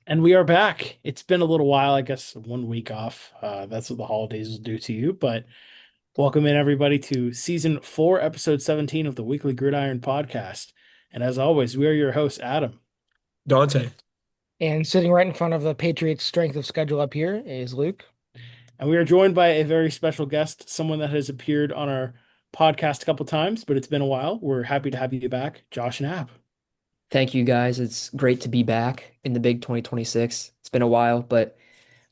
And we are back. It's been a little while, I guess 1 week off. That's what the holidays will do to you. But welcome in everybody to season 4, episode 17 of the Weekly Gridiron podcast. And as always, we are your hosts, Adam. Dante. And sitting right in front of the Patriots' strength of schedule up here is Luke. And we are joined by a very special guest, someone that has appeared on our podcast a couple times, but it's been a while. We're happy to have you back, Josh Knapp. Thank you guys. It's great to be back in the big 2026. It's been a while, but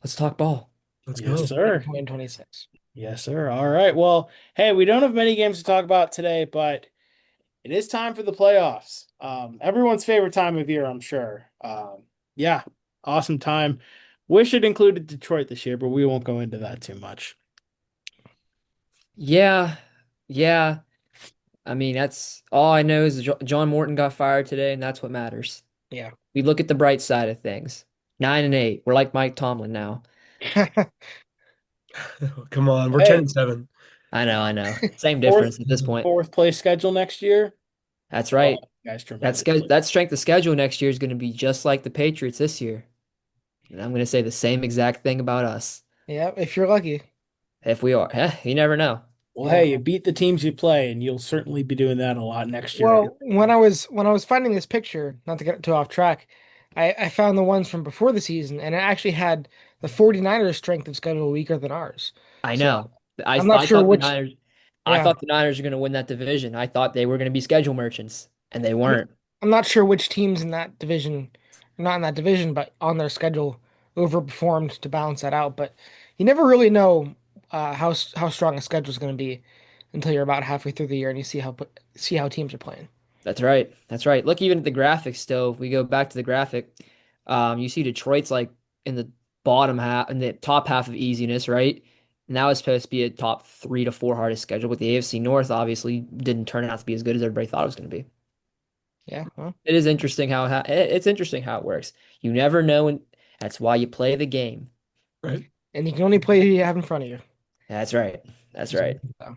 let's talk ball. Let's Yes, go. sir. 2026. Yes, sir. All right. Well, hey, we don't have many games to talk about today, but it is time for the playoffs. Everyone's favorite time of year, I'm sure. Yeah, awesome time. Wish it included Detroit this year, but we won't go into that too much. Yeah, yeah. I mean, that's all I know is John Morton got fired today, and that's what matters. Yeah. We look at the bright side of things. 9-8. We're like Mike Tomlin now. Come on, we're 10 Hey, and 7. I know. Same fourth difference at this point. fourth place schedule next year. That's Oh, right. guys, That tremendous. sch that strength of schedule next year is going to be just like the Patriots this year. And I'm going to say the same exact thing about us. Yeah, if you're lucky. If we are, you never know. Well, Yeah. hey, you beat the teams you play, and you'll certainly be doing that a lot next year. Well, when I was finding this picture, not to get too off track, I found the ones from before the season, and it actually had the 49ers strength of schedule weaker than ours. I So know. I I'm not I sure thought the which. Niners I Yeah, thought the Niners were going to win that division. I thought they were going to be schedule merchants, and they I'm weren't. I'm not sure which teams in that division, not in that division, but on their schedule, overperformed to balance that out. But you never really know how strong a schedule is going to be until you're about halfway through the year and you see how teams are playing. That's right. That's right. Look, even at the graphics still, if we go back to the graphic, you see Detroit's like in the bottom half, in the top half of easiness, right? Now it's supposed to be a top 3 to 4 hardest schedule, but the AFC North obviously didn't turn out to be as good as everybody thought it was going to be. Yeah, well, It is interesting it's interesting how it works. You never know, and that's why you play the game. Right? and you can only play who you have in front of you. That's right. That's right. So,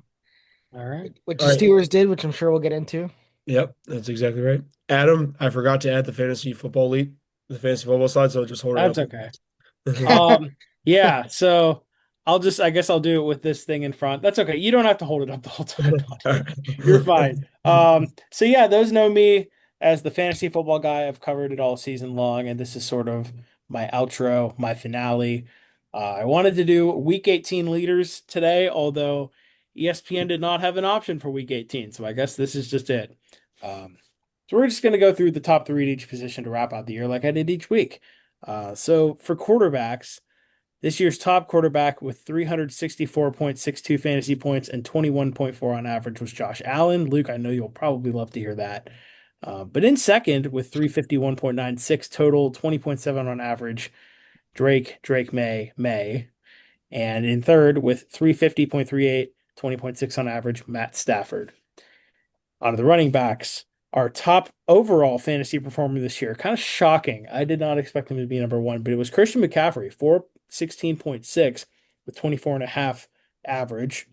All right. which All the right. Steelers did, which I'm sure we'll get into. Yep, that's exactly right. Adam, I forgot to add the fantasy football slide, so just hold it That's up. okay. Yeah, so I guess I'll do it with this thing in front. That's okay. You don't have to hold it up the whole time, All buddy. You're right. fine. So yeah, those know me as the fantasy football guy. I've covered it all season long, and this is sort of my outro, my finale. I wanted to do week 18 leaders today, although ESPN did not have an option for week 18, so I guess this is just it. Um, so we're just gonna go through the top three at each position to wrap out the year like I did each week. So for quarterbacks, this year's top quarterback with 364.62 fantasy points and 21.4 on average was Josh Allen. Luke, I know you'll probably love to hear that. But in second with 351.96 total, 20.7 on average, Drake May. And in third with 350.38, 20.6 on average, Matt Stafford. On the running backs, our top overall fantasy performer this year, kind of shocking. I did not expect him to be number one, but it was Christian McCaffrey, 416.6 with 24 and a half average.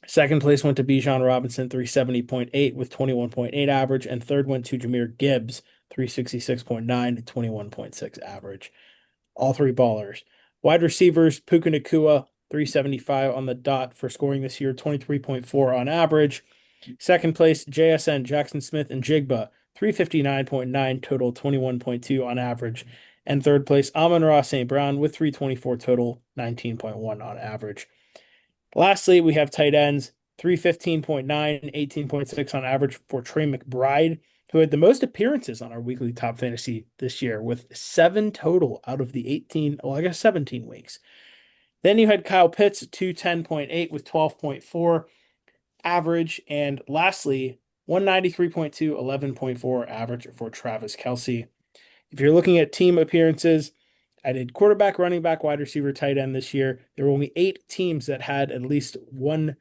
Second place went to Bijan Robinson, 370.8 with 21.8 average. And third went to Jahmyr Gibbs, 366.9 to 21.6 average. All three ballers. Wide receivers, Puka Nacua, 375 on the dot for scoring this year, 23.4 on average. Second place, JSN, Jackson Smith, and Jigba, 359.9 total, 21.2 on average. And third place, Amon-Ra St. Brown with 324 total, 19.1 on average. Lastly, we have tight ends, 315.9, 18.6 on average for Trey McBride, who had the most appearances on our weekly top fantasy this year with 7 total out of the 18, well, I guess 17 weeks. Then you had Kyle Pitts, 210.8 with 12.4 average. And lastly, 193.2, 11.4 average for Travis Kelce. If you're looking at team appearances, I did quarterback, running back, wide receiver, tight end this year. There were only 8 teams that had at least one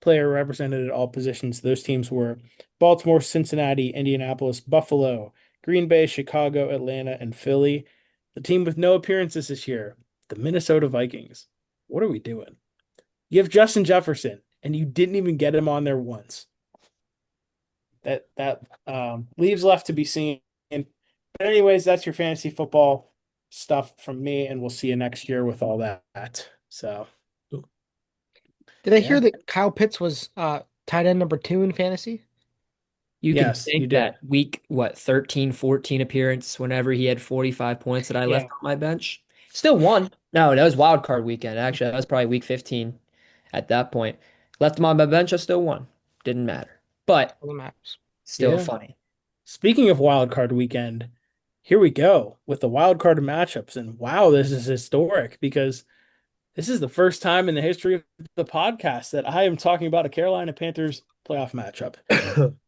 player represented at all positions. Those teams were Baltimore, Cincinnati, Indianapolis, Buffalo, Green Bay, Chicago, Atlanta, and Philly. The team with no appearances this year, the Minnesota Vikings. What are we doing? You have Justin Jefferson, and you didn't even get him on there once. That leaves left to be seen. But anyways, that's your fantasy football stuff from me, and we'll see you next year with all that. So, Did I hear yeah. that Kyle Pitts was tight end number 2 in fantasy? You can Yes, you thank did. that week, 13, 14 appearance whenever he had 45 points that I Yeah. left on my bench. Still won. No, that was wild card weekend. Actually, that was probably week 15 at that point. Left him on my bench, I still won. Didn't matter. But All that matters. still Yeah. funny. Speaking of wild card weekend, here we go with the wild card matchups. And wow, this is historic because this is the first time in the history of the podcast that I am talking about a Carolina Panthers playoff matchup.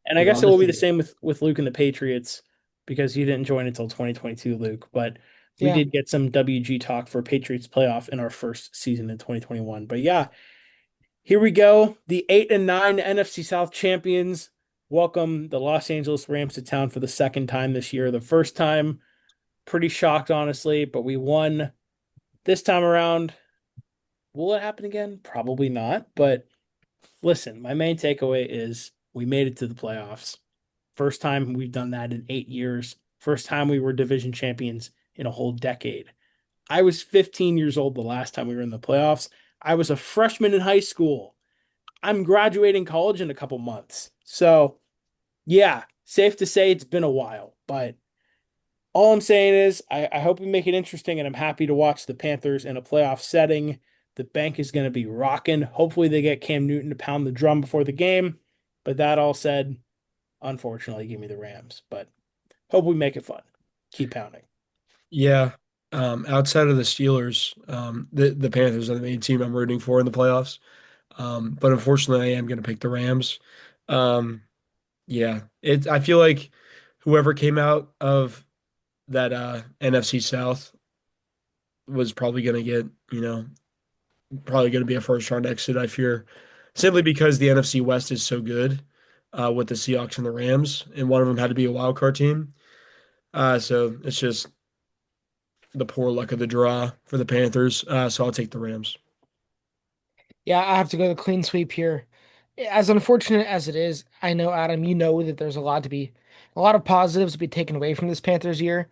And I guess Love it to will be see the it. same with Luke and the Patriots because you didn't join until 2022, Luke. But we Yeah. did get some WG talk for Patriots playoff in our first season in 2021. But yeah, here we go. The 8-9 NFC South champions welcome the Los Angeles Rams to town for the second time this year. The first time, pretty shocked, honestly, but we won this time around. Will it happen again? Probably not. But listen, my main takeaway is we made it to the playoffs. First time we've done that in 8 years. First time we were division champions in a whole decade. I was 15 years old the last time we were in the playoffs. I was a freshman in high school. I'm graduating college in a couple months. So, yeah, safe to say it's been a while. But all I'm saying is I hope we make it interesting, and I'm happy to watch the Panthers in a playoff setting. The bank is going to be rocking. Hopefully, they get Cam Newton to pound the drum before the game. But that all said, unfortunately, give me the Rams. But hope we make it fun. Keep pounding. Yeah. Outside of the Steelers, the Panthers are the main team I'm rooting for in the playoffs. But unfortunately, I am going to pick the Rams. Um, yeah, I feel like whoever came out of that NFC South was probably going to get, probably going to be a first round exit, I fear, simply because the NFC West is so good with the Seahawks and the Rams, and one of them had to be a wild card team. So it's just the poor luck of the draw for the Panthers. So I'll take the Rams. Yeah, I have to go the clean sweep here. As unfortunate as it is, I know, Adam, you know that there's a lot of positives to be taken away from this Panthers year.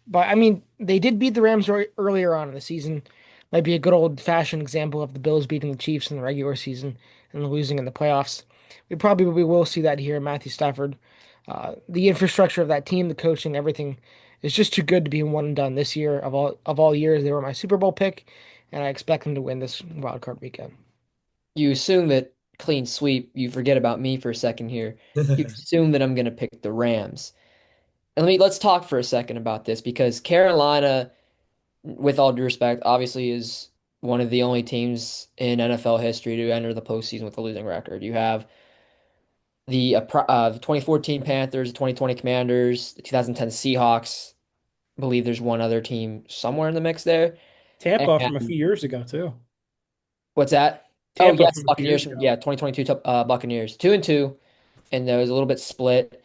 But I mean, they did beat the Rams earlier on in the season. Might be a good old-fashioned example of the Bills beating the Chiefs in the regular season and losing in the playoffs. We probably will see that here. Matthew Stafford, the infrastructure of that team, the coaching, everything is just too good to be one and done this year. Of all years, they were my Super Bowl pick, and I expect them to win this wild card weekend. You assume that clean sweep, you forget about me for a second here. You assume that I'm going to pick the Rams. And let's talk for a second about this because Carolina, with all due respect, obviously is one of the only teams in NFL history to enter the postseason with a losing record. You have the 2014 Panthers, the 2020 Commanders, the 2010 Seahawks. I believe there's one other team somewhere in the mix there. Tampa from a And few years ago, too. what's that? Oh, Tampa yes, from a few years Buccaneers. ago. Yeah, 2022 Buccaneers. 2-2, and there was a little bit split.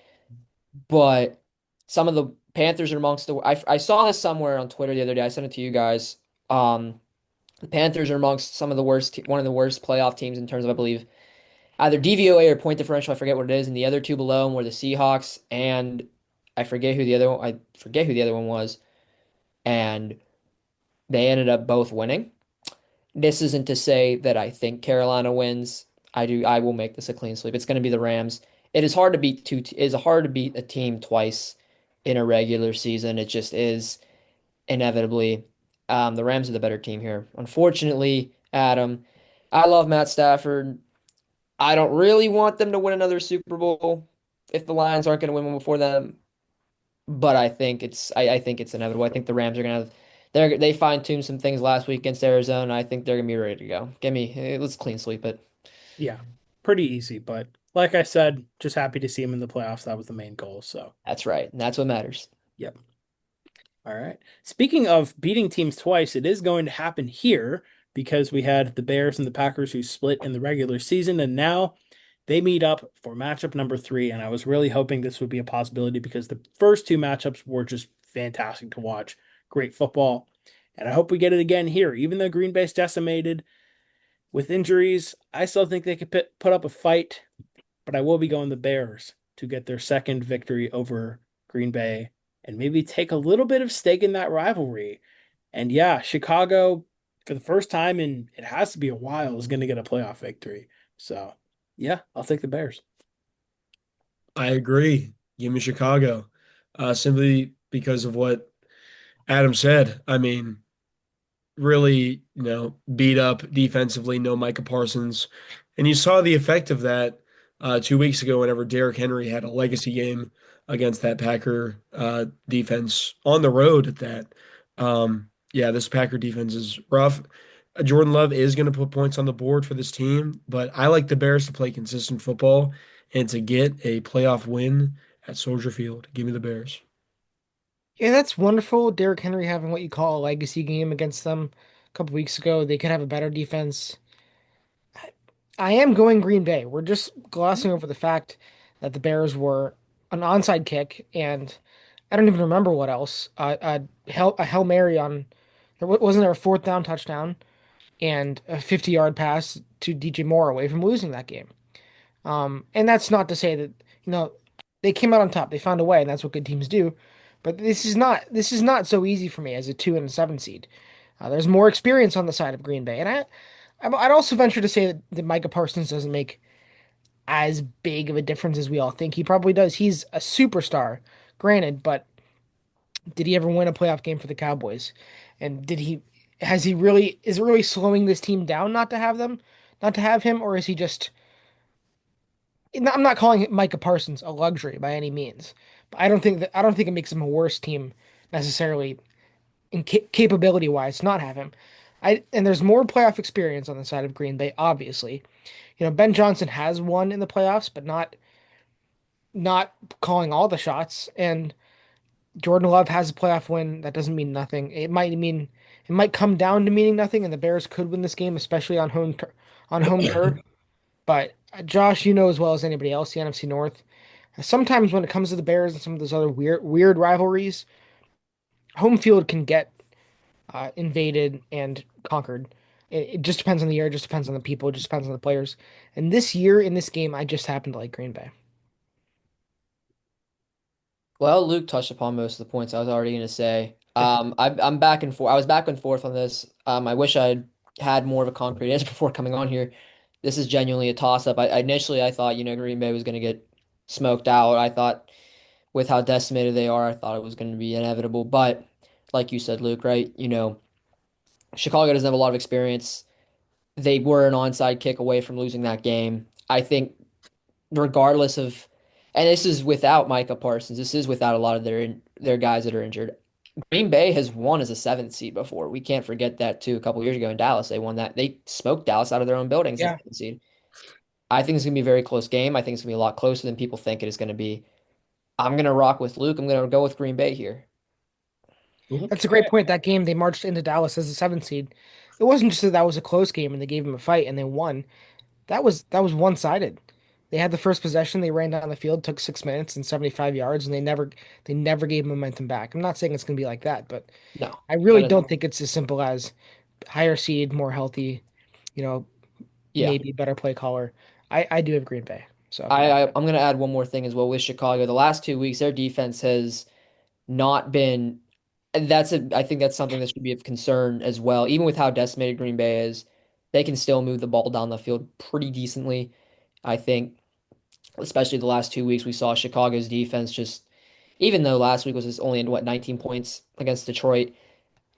But some of the Panthers are amongst I saw this somewhere on Twitter the other day. I sent it to you guys. Um, the Panthers are amongst some of the worst, one of the worst playoff teams in terms of, I believe, either DVOA or point differential. I forget what it is. And the other two below them were the Seahawks and I forget who the other one was. And they ended up both winning. This isn't to say that I think Carolina wins. I will make this a clean sweep. It's going to be the Rams. It is hard to beat it is hard to beat a team twice in a regular season. It just is inevitably. The Rams are the better team here. Unfortunately, Adam, I love Matt Stafford. I don't really want them to win another Super Bowl if the Lions aren't going to win one before them. But I think it's inevitable. I think the Rams are going to have they fine-tuned some things last week against Arizona. I think they're going to be ready to go. Let's clean sweep it. Yeah, pretty easy. But like I said, just happy to see him in the playoffs. That was the main goal. So, That's right. And that's what matters. yep. All right. Speaking of beating teams twice, it is going to happen here because we had the Bears and the Packers who split in the regular season, and now they meet up for matchup number 3. And I was really hoping this would be a possibility because the first two matchups were just fantastic to watch. Great football. And I hope we get it again here. Even though Green Bay's decimated with injuries, I still think they could put up a fight, but I will be going the Bears to get their second victory over Green Bay and maybe take a little bit of stake in that rivalry. And yeah, Chicago, for the first time in it has to be a while, is going to get a playoff victory. So yeah, I'll take the Bears. I agree. Give me Chicago. Simply because of what Adam said. I mean, really, beat up defensively, no Micah Parsons. And you saw the effect of that 2 weeks ago whenever Derrick Henry had a legacy game against that Packer defense on the road at that. Yeah, this Packer defense is rough. Jordan Love is going to put points on the board for this team, but I like the Bears to play consistent football and to get a playoff win at Soldier Field. Give me the Bears. Yeah, that's wonderful. Derrick Henry having what you call a legacy game against them a couple weeks ago. They could have a better defense. I am going Green Bay. We're just glossing over the fact that the Bears were an onside kick, and I don't even remember what else. A Hail Mary on wasn't there a fourth down touchdown and a 50-yard pass to DJ Moore away from losing that game. And that's not to say that, you know, they came out on top. They found a way, and that's what good teams do. But this is not so easy for me as a 2 and a 7 seed. There's more experience on the side of Green Bay, and I'd also venture to say that Micah Parsons doesn't make as big of a difference as we all think he probably does. He's a superstar, granted, but did he ever win a playoff game for the Cowboys? And did he has he really is it really slowing this team down not to have him, or is he just I'm not calling Micah Parsons a luxury by any means, but I don't think it makes him a worse team necessarily in capability wise to not have him. And there's more playoff experience on the side of Green Bay, obviously. Ben Johnson has won in the playoffs, but not calling all the shots. And Jordan Love has a playoff win. That doesn't mean nothing. It might come down to meaning nothing, and the Bears could win this game, especially on home turf. But Josh, you know as well as anybody else, the NFC North. Sometimes when it comes to the Bears and some of those other weird rivalries, home field can get invaded and conquered. It just depends on the year, it just depends on the people, it just depends on the players. And this year in this game, I just happen to like Green Bay. Well, Luke touched upon most of the points I was already going to say. I'm back and forth. I was back and forth on this. I wish I'd had more of a concrete answer before coming on here. This is genuinely a toss-up. Initially I thought, Green Bay was going to get smoked out. I thought with how decimated they are, I thought it was going to be inevitable. But like you said, Luke, right? Chicago doesn't have a lot of experience. They were an onside kick away from losing that game. I think regardless of, and this is without Micah Parsons. This is without a lot of their guys that are injured. Green Bay has won as a seventh seed before. We can't forget that too. A couple years ago in Dallas, they won that. They smoked Dallas out of their own buildings as a Yeah. seventh seed. I think it's gonna be a very close game. I think it's gonna be a lot closer than people think it is gonna be. I'm gonna rock with Luke. I'm gonna go with Green Bay here. That's a Okay. great point. That game, they marched into Dallas as a 7 seed. It wasn't just that that was a close game and they gave them a fight and they won. That was one-sided. They had the first possession, they ran down the field, took 6 minutes and 75 yards, and they never gave momentum back. I'm not saying it's gonna be like that, but No, I really but don't think it's as simple as higher seed, more healthy, you know, yeah. maybe better play caller. I do have Green Bay. So I'm gonna add one more thing as well with Chicago. The last 2 weeks, their defense has not been. And I think that's something that should be of concern as well. Even with how decimated Green Bay is, they can still move the ball down the field pretty decently. I think, especially the last 2 weeks, we saw Chicago's defense just, even though last week was just only in what 19 points against Detroit.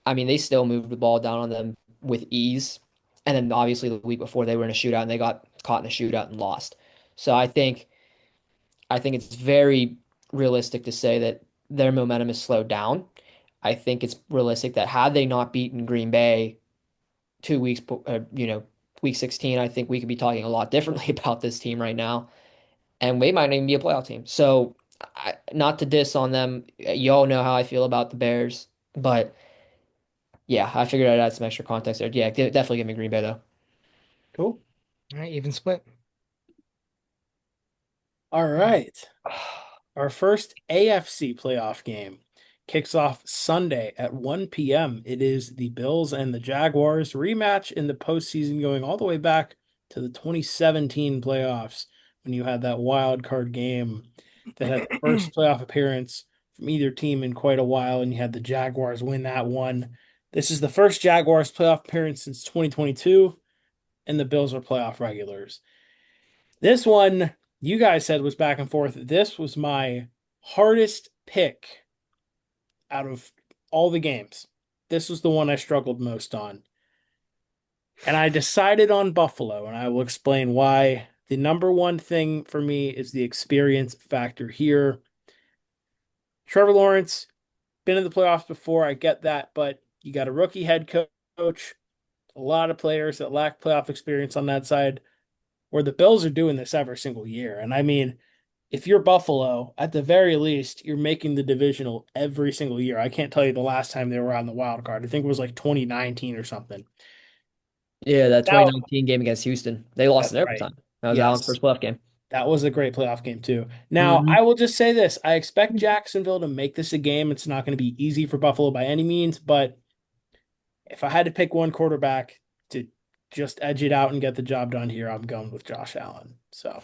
I mean, they still moved the ball down on them with ease. And then obviously the week before they were in a shootout and they got caught in a shootout and lost. So I think it's very realistic to say that their momentum is slowed down. I think it's realistic that had they not beaten Green Bay 2 weeks, week 16, I think we could be talking a lot differently about this team right now, and they might not even be a playoff team. So, not to diss on them, you all know how I feel about the Bears, but yeah, I figured I'd add some extra context there. Yeah, definitely give me Green Bay though. Cool. all right, even split. All right. Our first AFC playoff game kicks off Sunday at 1 p.m. It is the Bills and the Jaguars rematch in the postseason, going all the way back to the 2017 playoffs when you had that wild card game that had the first playoff appearance from either team in quite a while, and you had the Jaguars win that one. This is the first Jaguars playoff appearance since 2022, and the Bills are playoff regulars. This one, you guys said was back and forth. This was my hardest pick out of all the games. This was the one I struggled most on. And I decided on Buffalo, and I will explain why. The number one thing for me is the experience factor here. Trevor Lawrence, been in the playoffs before, I get that, but you got a rookie head coach, a lot of players that lack playoff experience on that side, where the Bills are doing this every single year. And I mean, if you're Buffalo, at the very least, you're making the divisional every single year. I can't tell you the last time they were on the wild card. I think it was like 2019 or something. Yeah, that Now, 2019 game against Houston, they lost in that's right. overtime. That was Allen's Yes. first playoff game. That was a great playoff game too. Now, Hmm. I will just say this. I expect Jacksonville to make this a game. It's not going to be easy for Buffalo by any means, but if I had to pick one quarterback to just edge it out and get the job done here, I'm going with Josh Allen. So,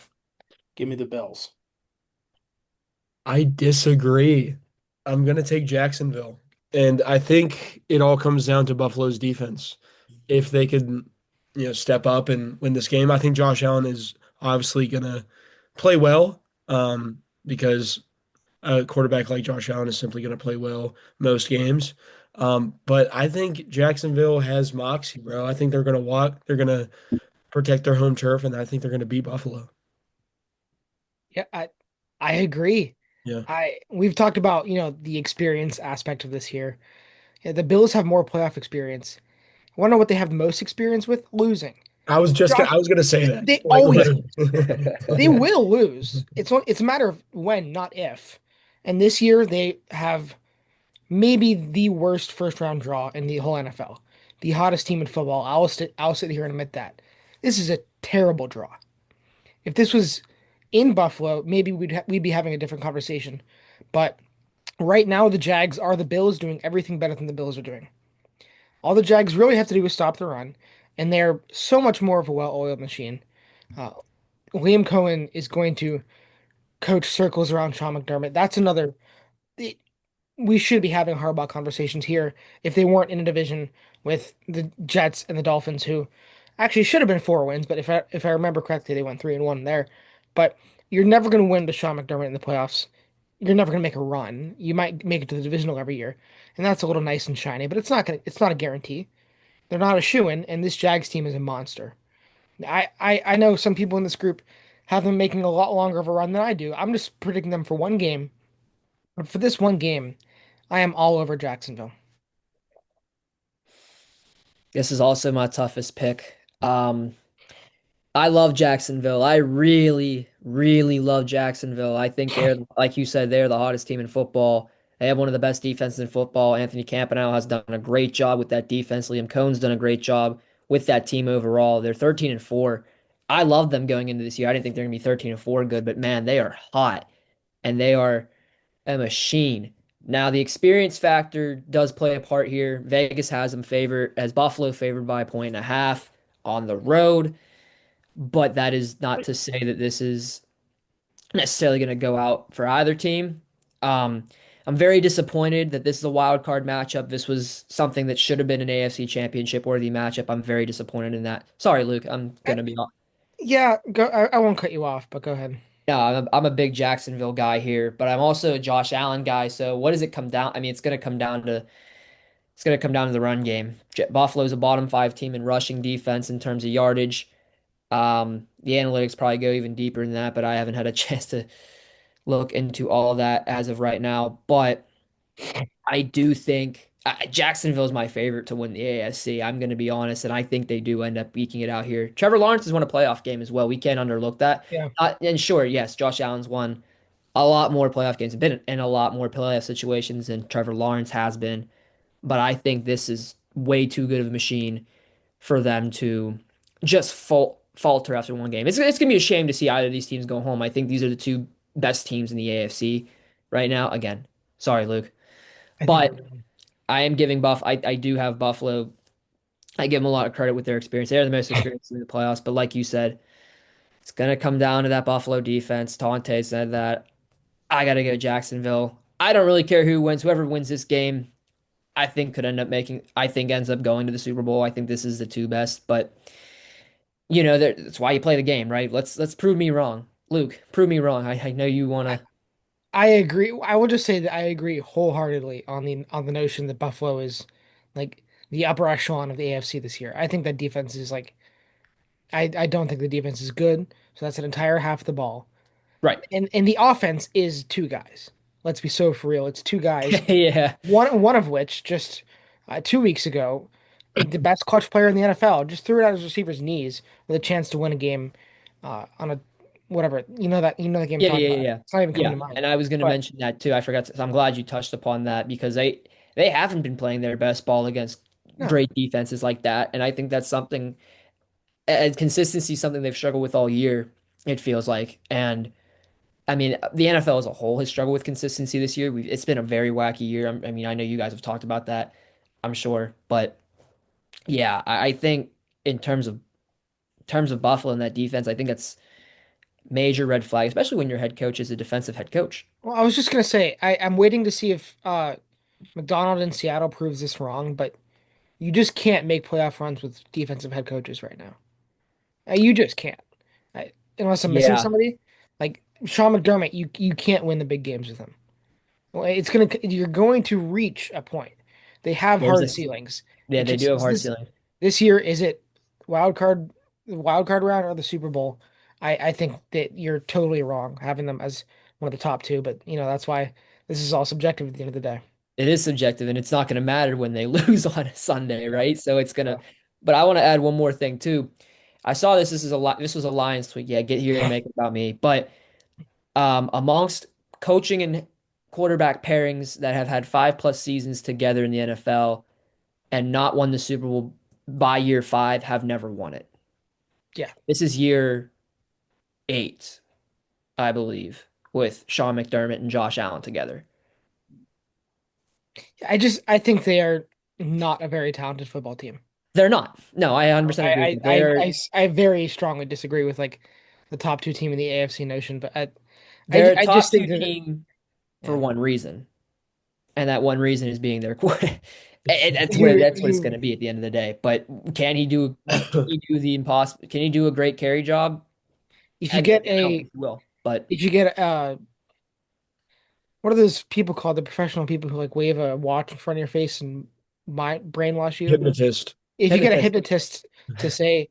give me the Bills. I disagree. I'm going to take Jacksonville. And I think it all comes down to Buffalo's defense. If they could, step up and win this game, I think Josh Allen is obviously going to play well because a quarterback like Josh Allen is simply going to play well most games. But I think Jacksonville has moxie, bro. I think they're going to walk, they're going to protect their home turf, and I think they're going to beat Buffalo. Yeah, I agree. Yeah. We've talked about, the experience aspect of this here. Yeah, the Bills have more playoff experience. Want to know what they have the most experience with? Losing. Josh, I was gonna say that. they Like, always literally. lose. They will lose. It's a matter of when, not if. And this year they have maybe the worst first round draw in the whole NFL. The hottest team in football. I'll sit here and admit that. This is a terrible draw. If this was in Buffalo, maybe we'd be having a different conversation. But right now the Jags are the Bills doing everything better than the Bills are doing. All the Jags really have to do is stop the run, and they're so much more of a well-oiled machine. Uh, Liam Cohen is going to coach circles around Sean McDermott. That's another. We should be having Harbaugh conversations here if they weren't in a division with the Jets and the Dolphins, who actually should have been 4 wins, but if I remember correctly, they went 3-1 there. But you're never going to win with Sean McDermott in the playoffs. You're never going to make a run. You might make it to the divisional every year, and that's a little nice and shiny, but it's not a guarantee. They're not a shoo-in, and this Jags team is a monster. I know some people in this group have them making a lot longer of a run than I do. I'm just predicting them for one game. But for this one game, I am all over Jacksonville. This is also my toughest pick. I love Jacksonville. I really, really love Jacksonville. I think they're, like you said, they're the hottest team in football. They have one of the best defenses in football. Anthony Campanile has done a great job with that defense. Liam Cohn's done a great job with that team overall. They're 13 and 4. I love them going into this year. I didn't think they're going to be 13 and 4 good, but man, they are hot and they are a machine. Now, the experience factor does play a part here. Vegas has them favored, as Buffalo favored by a point and a half on the road. But that is not to say that this is necessarily going to go out for either team. Um, I'm very disappointed that this is a wild card matchup. This was something that should have been an AFC championship worthy matchup. I'm very disappointed in that. Sorry, Luke. I'm Uh, going to be Yeah, go. I won't cut you off, but go ahead. Yeah, I'm a big Jacksonville guy here, but I'm also a Josh Allen guy. So what does it come down? I mean, it's going to come down to the run game. Buffalo's a bottom five team in rushing defense in terms of yardage. The analytics probably go even deeper than that, but I haven't had a chance to look into all of that as of right now. But I do think Jacksonville is my favorite to win the AFC. I'm going to be honest, and I think they do end up eking it out here. Trevor Lawrence has won a playoff game as well. We can't underlook that. Yeah. And sure, yes, Josh Allen's won a lot more playoff games, been in a lot more playoff situations than Trevor Lawrence has been. But I think this is way too good of a machine for them to just falter after one game. It's gonna be a shame to see either of these teams go home. I think these are the two best teams in the AFC right now. Again, sorry, Luke, I think but I am giving I do have Buffalo. I give them a lot of credit with their experience. They're the most experienced in the playoffs. But like you said, it's gonna come down to that Buffalo defense. Tante said that. I gotta go Jacksonville. I don't really care who wins. Whoever wins this game, I think could end up making. I think ends up going to the Super Bowl. I think this is the two best, but that's why you play the game, right? Let's prove me wrong, Luke. Prove me wrong. I know you I, wanna. I agree. I will just say that I agree wholeheartedly on the notion that Buffalo is like the upper echelon of the AFC this year. I think that defense is like I don't think the defense is good, so that's an entire half of the ball. Right. And the offense is two guys. Let's be so for real. It's two guys. Yeah. One of which just 2 weeks ago, the best clutch player in the NFL, just threw it at his receiver's knees with a chance to win a game on a whatever. You know the game I'm Yeah, talking yeah, yeah, about. yeah. It's not even coming Yeah. to mind. And I was going to But mention that too. I forgot to, I'm glad you touched upon that because they haven't been playing their best ball against no. great defenses like that. And I think that's something and consistency something they've struggled with all year, it feels like. And I mean, the NFL as a whole has struggled with consistency this year. It's been a very wacky year. I mean, I know you guys have talked about that, I'm sure, but yeah, I think in terms of Buffalo and that defense, I think that's major red flag, especially when your head coach is a defensive head coach. Well, I was just gonna say I'm waiting to see if McDonald in Seattle proves this wrong, but you just can't make playoff runs with defensive head coaches right now. You just can't. Unless I'm missing Yeah, somebody. Like Sean McDermott, you can't win the big games with him. Well, you're going to reach a point. They have there's hard a ceilings. yeah, It they just do have is hard this ceiling. this year, is it wild card the wild card round or the Super Bowl? I think that you're totally wrong having them as one of the top two, but that's why this is all subjective at the end of the day. It is subjective, and it's not going to matter when they lose on a Sunday, Yeah. right? So it's gonna. Yeah. But I want to add one more thing too. I saw this. This is a lot. This was a Lions tweet. Yeah, get here and make it about me. But amongst coaching and quarterback pairings that have had 5+ seasons together in the NFL and not won the Super Bowl by year five have never won it. Yeah. This is year eight, I believe, with Sean McDermott and Josh Allen together. I think they are not a very talented football team. They're not. No, I 100% agree with you. I very strongly disagree with like the top two team in the AFC notion, but They're a I top just two think that team for yeah. one reason, and that one reason is being their quarterback. Who That's what it's going to who be at the end of the day. But can he do the impossible? Can he do a great carry job? if you Again, get I don't a think he will. But if you get what are those people called, the professional people who like wave a watch in front of your face and brainwash you? Hypnotist. If you get a hypnotist, hypnotist to say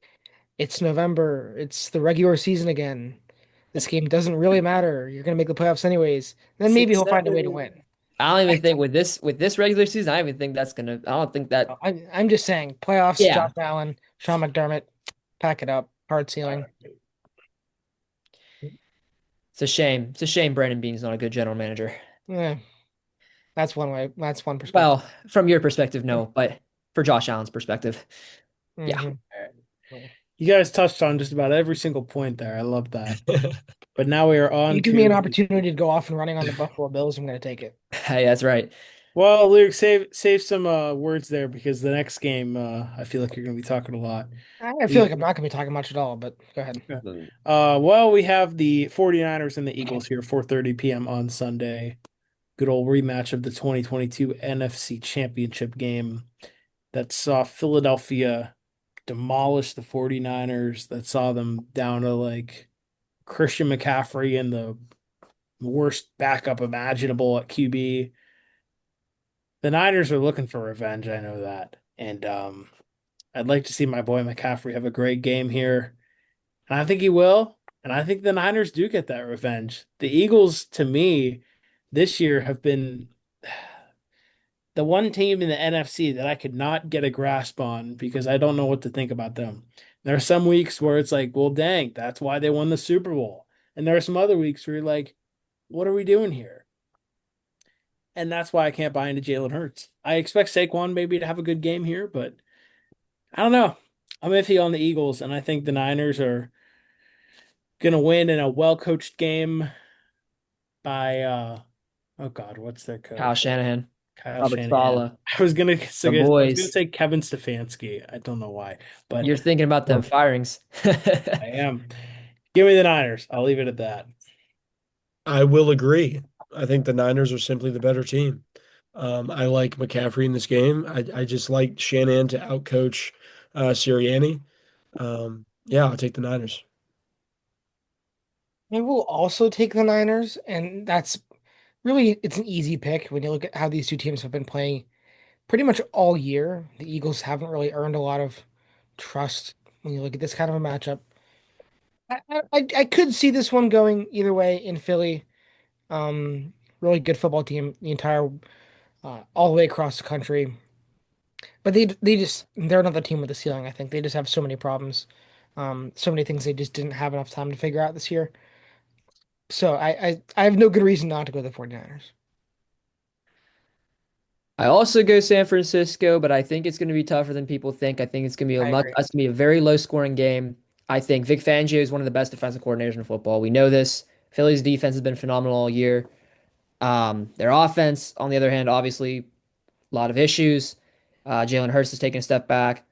it's November, it's the regular season again, this game doesn't really matter, you're gonna make the playoffs anyways, then maybe he'll find a way to win. I don't even I, think with this regular season, I don't even think that's gonna. I don't think that. I'm just saying, playoffs, Josh Yeah, Allen, Sean McDermott, pack it up, hard ceiling. it's a shame. It's a shame Brandon Beane's not a good general manager. Eh, that's one way. That's one perspective. Well, from your perspective, no, but for Josh Allen's perspective, yeah. Hmm. You guys touched on just about every single point there. I love that. But now we are on You give me an to, opportunity to go off and running on the Buffalo Bills, I'm going to take it. Hey, that's right. well, Luke, save some words there because the next game, I feel like you're going to be talking a lot. I feel like The I'm not going to be talking much at all, but go ahead. Okay. Well, we have the 49ers and the Eagles here, 4:30 p.m. on Sunday. Good old rematch of the 2022 NFC Championship game that saw Philadelphia demolish the 49ers, that saw them down to like Christian McCaffrey and the worst backup imaginable at QB. The Niners are looking for revenge, I know that. And I'd like to see my boy McCaffrey have a great game here. And I think he will. And I think the Niners do get that revenge. The Eagles, to me, this year have been the one team in the NFC that I could not get a grasp on because I don't know what to think about them. There are some weeks where it's like, well, dang, that's why they won the Super Bowl. And there are some other weeks where you're like, what are we doing here? And that's why I can't buy into Jalen Hurts. I expect Saquon maybe to have a good game here, but I don't know. I'm iffy on the Eagles, and I think the Niners are gonna win in a well-coached game by oh God, what's their Kyle coach? Shanahan, Kyle Robert Shanahan. Saleh, I the was gonna boys. say Kevin Stefanski. I don't know why, but You're thinking about them firings. I am. Give me the Niners. I'll leave it at that. I will agree. I think the Niners are simply the better team. I like McCaffrey in this game. I just like Shanahan to outcoach Sirianni. Yeah, I'll take the Niners. I will also take the Niners, and that's really it's an easy pick when you look at how these two teams have been playing pretty much all year. The Eagles haven't really earned a lot of trust when you look at this kind of a matchup. I could see this one going either way in Philly. Um, Really good football team, the entire all the way across the country. But they're another team with a ceiling. I think they just have so many problems, so many things they just didn't have enough time to figure out this year. So I have no good reason not to go the 49ers. I also go San Francisco, but I think it's going to be tougher than people think. I think I agree. it's going to be a very low scoring game. I think Vic Fangio is one of the best defensive coordinators in football. We know this. Philly's defense has been phenomenal all year. Their offense, on the other hand, obviously a lot of issues. Jalen Hurts has taken a step back.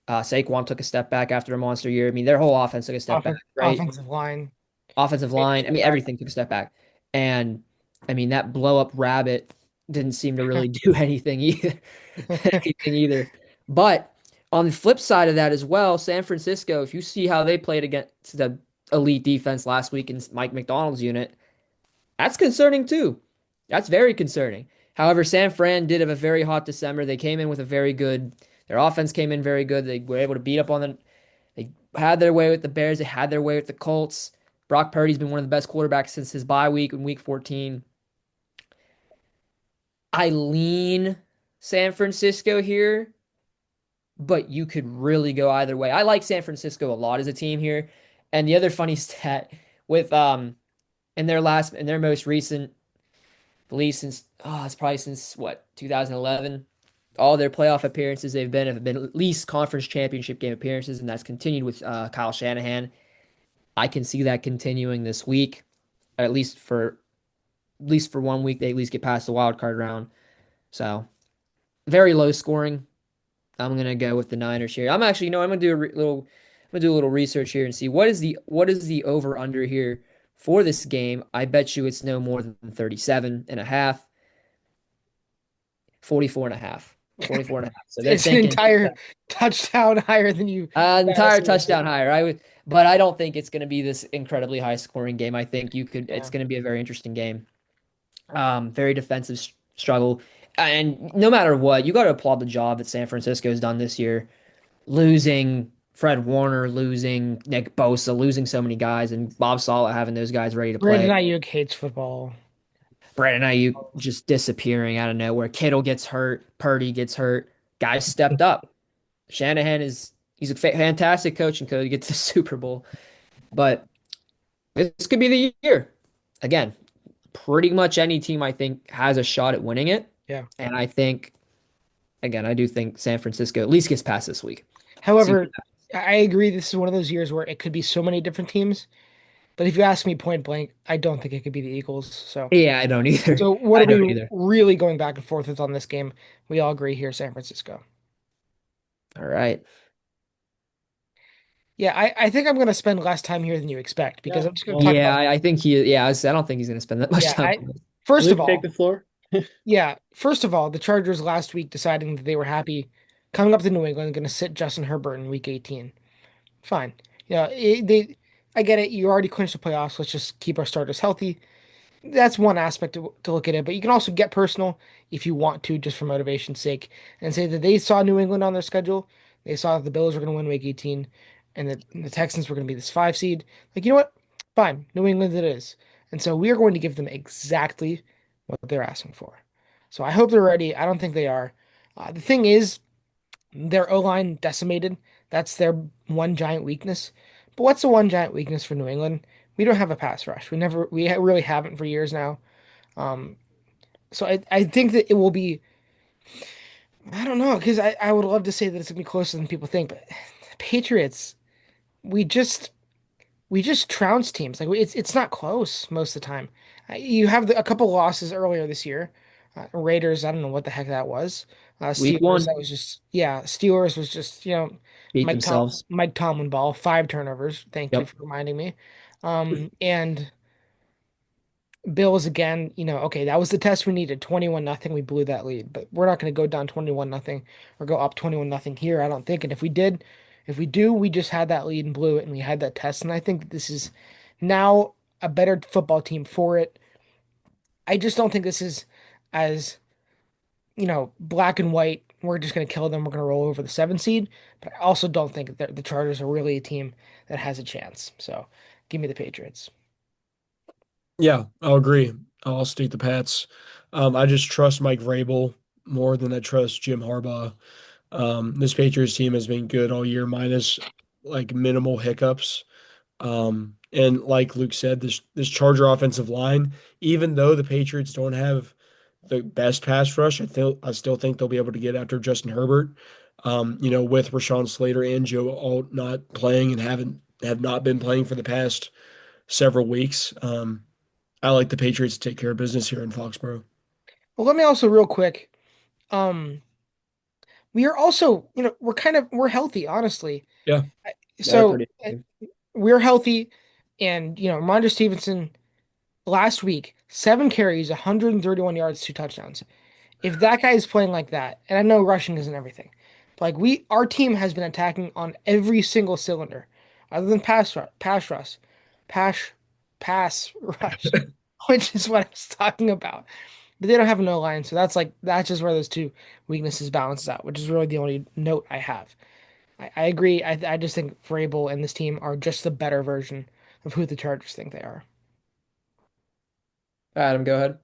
Saquon took a step back after a monster year. I mean, their whole offense took a step back, right? Offensive line, Offensive take a line. I step mean, back. everything took a step back. And I mean, that blow up rabbit didn't seem to really do anything either. Anything either. But on the flip side of that as well, San Francisco, if you see how they played against the elite defense last week in Mike McDonald's unit, that's concerning too. That's very concerning. However, San Fran did have a very hot December. They came in with a very good, their offense came in very good. They were able to beat up on the, they had their way with the Bears. They had their way with the Colts. Brock Purdy's been one of the best quarterbacks since his bye week in week 14. I lean San Francisco here, but you could really go either way. I like San Francisco a lot as a team here. And the other funny stat with in their most recent believe since it's probably since what 2011. All their playoff appearances have been at least conference championship game appearances, and that's continued with Kyle Shanahan. I can see that continuing this week, at least for 1 week. They at least get past the wild card round. So very low scoring. I'm gonna go with the Niners here. I'm actually, I'm gonna do I'm gonna do a little research here and see what is the over under here for this game. I bet you it's no more than 37 and a half. 44 and a half. 44 and a half. So they're It's an thinking entire touchdown higher than you thought entire it was. touchdown higher. But I don't think it's going to be this incredibly high scoring game. I think it's Yeah. going to be a very interesting game. Very defensive struggle. And no matter what, you got to applaud the job that San Francisco has done this year. Losing Fred Warner, losing Nick Bosa, losing so many guys, and Bob Sala having those guys ready to Brandon play. Ayuk hates football. Brandon Ayuk just disappearing out of nowhere. Kittle gets hurt. Purdy gets hurt. Guys stepped up. Shanahan he's a fantastic coach and could get to the Super Bowl. But this could be the year. Again, pretty much any team I think has a shot at winning it. Yeah. And I think, again, I do think San Francisco at least gets past this week. See, However, I agree this is one of those years where it could be so many different teams. But if you ask me point blank, I don't think it could be the Eagles. yeah, I don't either. So what I are we don't either. really going back and forth with on this game? We all agree here, San Francisco. All right. Yeah, I think I'm going to spend less time here than you expect because Yeah. I'm just going to talk Well, about, I think I don't think he's going to spend that much yeah, time on this. first of Luke, take all, the floor. yeah, first of all, the Chargers last week deciding that they were happy coming up to New England, going to sit Justin Herbert in week 18. Fine. Yeah, I get it. You already clinched the playoffs. Let's just keep our starters healthy. That's one aspect to look at it, but you can also get personal if you want to, just for motivation's sake, and say that they saw New England on their schedule. They saw that the Bills were going to win Week 18, and that the Texans were going to be this 5 seed. Like, you know what? Fine, New England it is. And so we are going to give them exactly what they're asking for. So I hope they're ready. I don't think they are. The thing is, their O-line decimated. That's their one giant weakness. But what's the one giant weakness for New England? We don't have a pass rush. Really haven't for years now. Um, so I think that it will be. I don't know because I would love to say that it's gonna be closer than people think, but Patriots, we just we just trounce teams. Like it's not close most of the time. You have a couple losses earlier this year. Raiders, I don't know what the heck that was. Week Steelers, that one, was just yeah. Steelers was just beat themselves. Mike Tomlin ball, 5 turnovers. Thank you Yep. for reminding me. And Bills again, okay, that was the test we needed. 21 nothing, we blew that lead. But we're not going to go down 21 nothing or go up 21 nothing here, I don't think. And if we do, we just had that lead and blew it and we had that test. And I think this is now a better football team for it. I just don't think this is as, black and white. We're just going to kill them. We're going to roll over the 7 seed. But I also don't think that the Chargers are really a team that has a chance. So give me the Patriots. Yeah, I'll agree. I'll state the Pats. I just trust Mike Vrabel more than I trust Jim Harbaugh. This Patriots team has been good all year, minus like minimal hiccups. And like Luke said, this Charger offensive line, even though the Patriots don't have the best pass rush, I still think they'll be able to get after Justin Herbert. With Rashawn Slater and Joe Alt not playing and have not been playing for the past several weeks. I like the Patriots to take care of business here in Foxborough. Well, let me also real quick. Um, we are also, we're healthy, honestly. Yeah. They're So pretty. we're healthy, and Ramondre Stevenson last week, 7 carries, 131 yards, 2 touchdowns. If that guy is playing like that, and I know rushing isn't everything, but like our team has been attacking on every single cylinder, other than pass, pass rush, which is what I was talking about. But they don't have a no line, so that's just where those two weaknesses balances out, which is really the only note I have. I agree. I just think Vrabel and this team are just the better version of who the Chargers think they are. Adam, go ahead.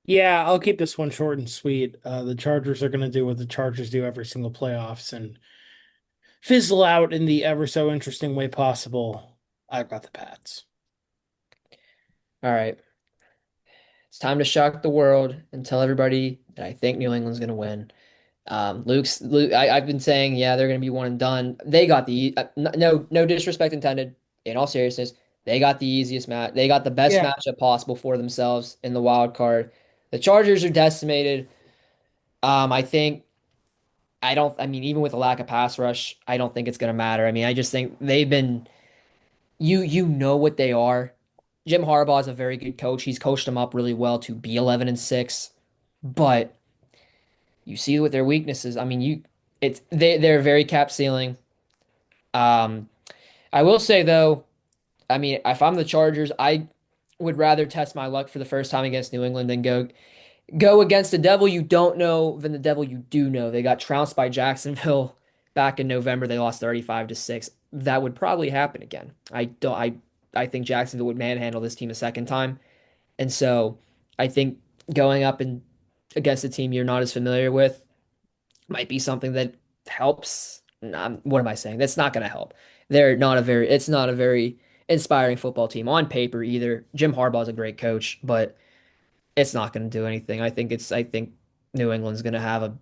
Yeah, I'll keep this one short and sweet. The Chargers are going to do what the Chargers do every single playoffs and fizzle out in the ever so interesting way possible. I've got the Pats. All right. It's time to shock the world and tell everybody that I think New England's going to win. I've been saying, yeah, they're going to be one and done. They got no disrespect intended. In all seriousness, they got the easiest match. They got the best Yeah, matchup possible for themselves in the wild card. The Chargers are decimated. I think I don't. I mean, even with a lack of pass rush, I don't think it's going to matter. I mean, I just think they've been. You know what they are. Jim Harbaugh is a very good coach. He's coached them up really well to be 11-6, but you see what their weaknesses. I mean, they're very cap ceiling. Um, I will say though, I mean, if I'm the Chargers, I would rather test my luck for the first time against New England than go against the devil you don't know than the devil you do know. They got trounced by Jacksonville back in November. They lost 35-6. That would probably happen again. I think Jacksonville would manhandle this team a second time. And so I think going up and against a team you're not as familiar with might be something that helps. What am I saying? That's not going to help. It's not a very inspiring football team on paper either. Jim Harbaugh's a great coach, but it's not going to do anything. I think New England's going to have a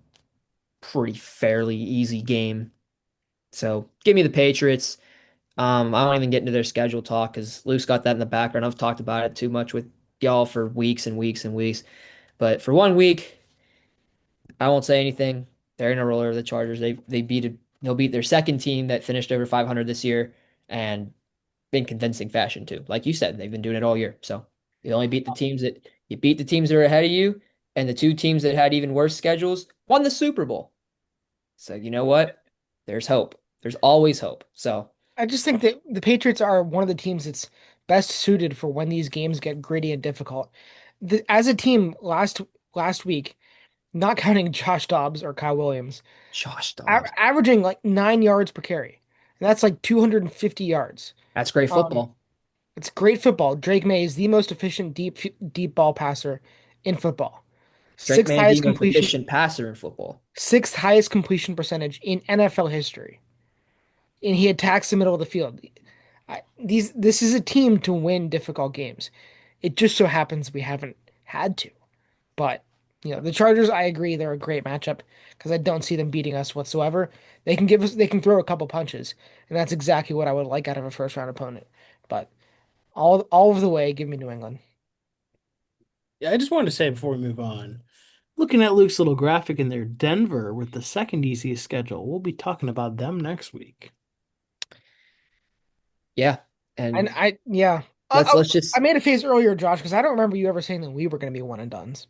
pretty fairly easy game. So give me the Patriots. I won't even get into their schedule talk because Luke's got that in the background. I've talked about it too much with y'all for weeks and weeks and weeks. But for one week, I won't say anything. They're in a roller the Chargers. They'll beat their second team that finished over 500 this year and in convincing fashion too. Like you said, they've been doing it all year. So you beat the teams that are ahead of you, and the two teams that had even worse schedules won the Super Bowl. So you know what? There's hope. There's always hope. So I just think that the Patriots are one of the teams that's best suited for when these games get gritty and difficult. As a team, last week, not counting Josh Dobbs or Kyle Williams, Josh Dobbs. averaging like 9 yards per carry. And that's like 250 yards. That's great Um, football. it's great football. Drake May is the most efficient deep ball passer in football. Drake Sixth May is the highest most completion, efficient passer in football. sixth highest completion percentage in NFL history. And he attacks the middle of the field. This is a team to win difficult games. It just so happens we haven't had to. But the Chargers, I agree, they're a great matchup because I don't see them beating us whatsoever. They can throw a couple punches, and that's exactly what I would like out of a first round opponent. But all of the way, give me New England. Yeah, I just wanted to say before we move on, looking at Luke's little graphic in there, Denver with the second easiest schedule. We'll be talking about them next week. Yeah. And And yeah. I, let's I, let's I just made a face earlier, Josh, because I don't remember you ever saying that we were going to be one and dones.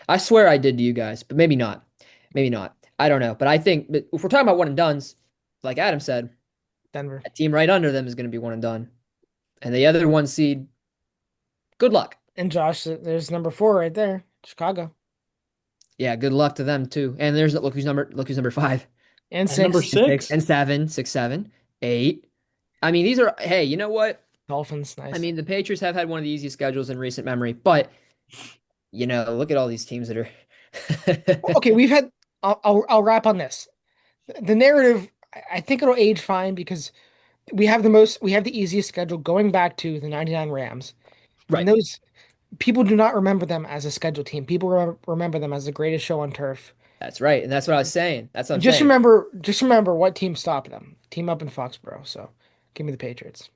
I swear I did to you guys, but maybe not. Maybe not. I don't know. But I think but if we're talking about one and dones, like Adam said, Denver. a team right under them is going to be one and done. And the other one seed, good luck. And Josh, there's number 4 right there, Chicago. Yeah, good luck to them too. And there's look who's number five And And number 6, and six six, and seven, six, seven, eight. I mean, these are hey, you know what? Dolphins, I nice. mean, the Patriots have had one of the easiest schedules in recent memory, but look at all these teams that are Okay, we've had. I'll wrap on this. The narrative, I think it'll age fine because we have the easiest schedule going back to the '99 Rams, and right. those people do not remember them as a schedule team. People remember them as the greatest show on turf. That's right. And that's what I was saying. That's what I'm And saying. just remember what team stopped them. Team up in Foxborough. So give me the Patriots.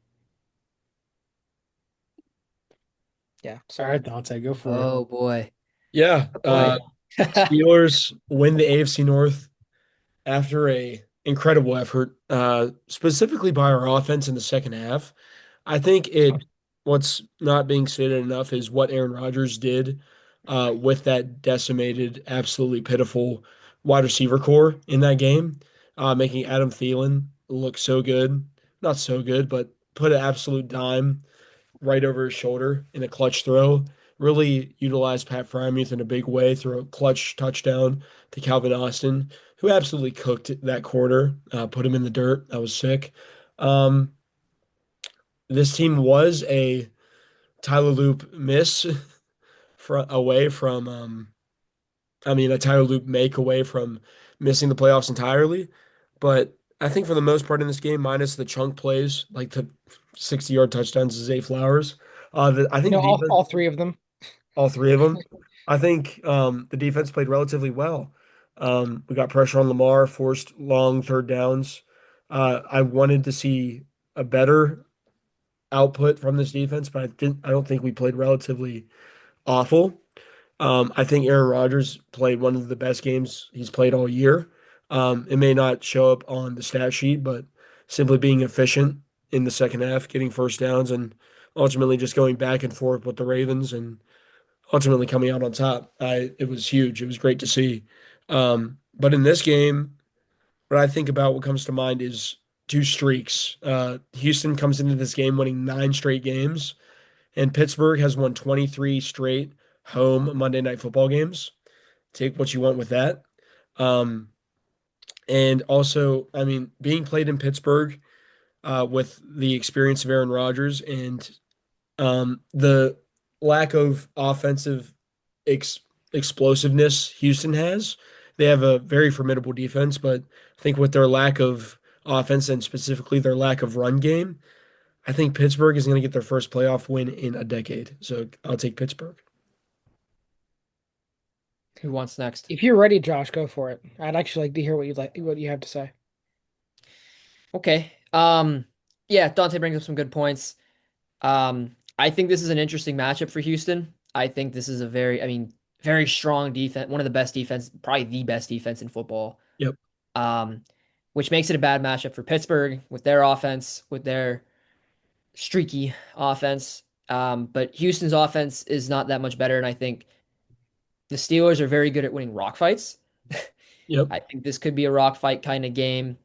Yeah, all sorry. right, Dante, go for it. Oh boy. Yeah. Oh boy. Steelers win the AFC North after a incredible effort, specifically by our offense in the second half. I think what's not being stated enough is what Aaron Rodgers did with that decimated, absolutely pitiful wide receiver core in that game, making Adam Thielen look so good. Not so good, but put an absolute dime right over his shoulder in a clutch throw. Really utilized Pat Frymuth in a big way through a clutch touchdown to Calvin Austin, who absolutely cooked that quarter, put him in the dirt. That was sick. Um, this team was a Tyler Loop miss away from, a Tyler Loop make away from missing the playoffs entirely. But I think for the most part in this game, minus the chunk plays, like the 60-yard touchdowns to Zay Flowers, I You think know, the defense, all three of them. all three of them, I think the defense played relatively well. We got pressure on Lamar, forced long third downs. I wanted to see a better output from this defense, but I don't think we played relatively awful. I think Aaron Rodgers played one of the best games he's played all year. It may not show up on the stat sheet, but simply being efficient in the second half, getting first downs, and ultimately just going back and forth with the Ravens and ultimately coming out on top. It was huge. It was great to see. But in this game, what I think about what comes to mind is two streaks. Houston comes into this game winning 9 straight games, and Pittsburgh has won 23 straight home Monday Night Football games. Take what you want with that. Um, and also, I mean, being played in Pittsburgh with the experience of Aaron Rodgers and the lack of offensive ex explosiveness Houston has, they have a very formidable defense, but I think with their lack of offense and specifically their lack of run game, I think Pittsburgh is going to get their first playoff win in a decade. So I'll take Pittsburgh. Who wants next? If you're ready, Josh, go for it. I'd actually like to hear what you have to say. Okay. Yeah, Dante brings up some good points. I think this is an interesting matchup for Houston. I think this is very strong defense, one of the best defense, probably the best defense in football. Yep. Um, which makes it a bad matchup for Pittsburgh with their offense, with their streaky offense. But Houston's offense is not that much better, and I think the Steelers are very good at winning rock fights. Yep. I think this could be a rock fight kind of game.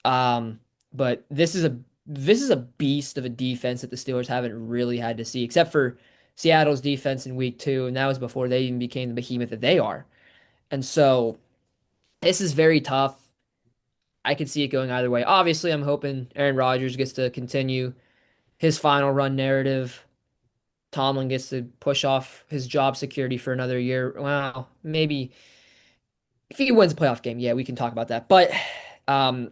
Um, but this is a beast of a defense that the Steelers haven't really had to see, except for Seattle's defense in week 2, and that was before they even became the behemoth that they are. And so this is very tough. I could see it going either way. Obviously, I'm hoping Aaron Rodgers gets to continue his final run narrative. Tomlin gets to push off his job security for another year. Well, maybe if he wins a playoff game, yeah, we can talk about that. But um,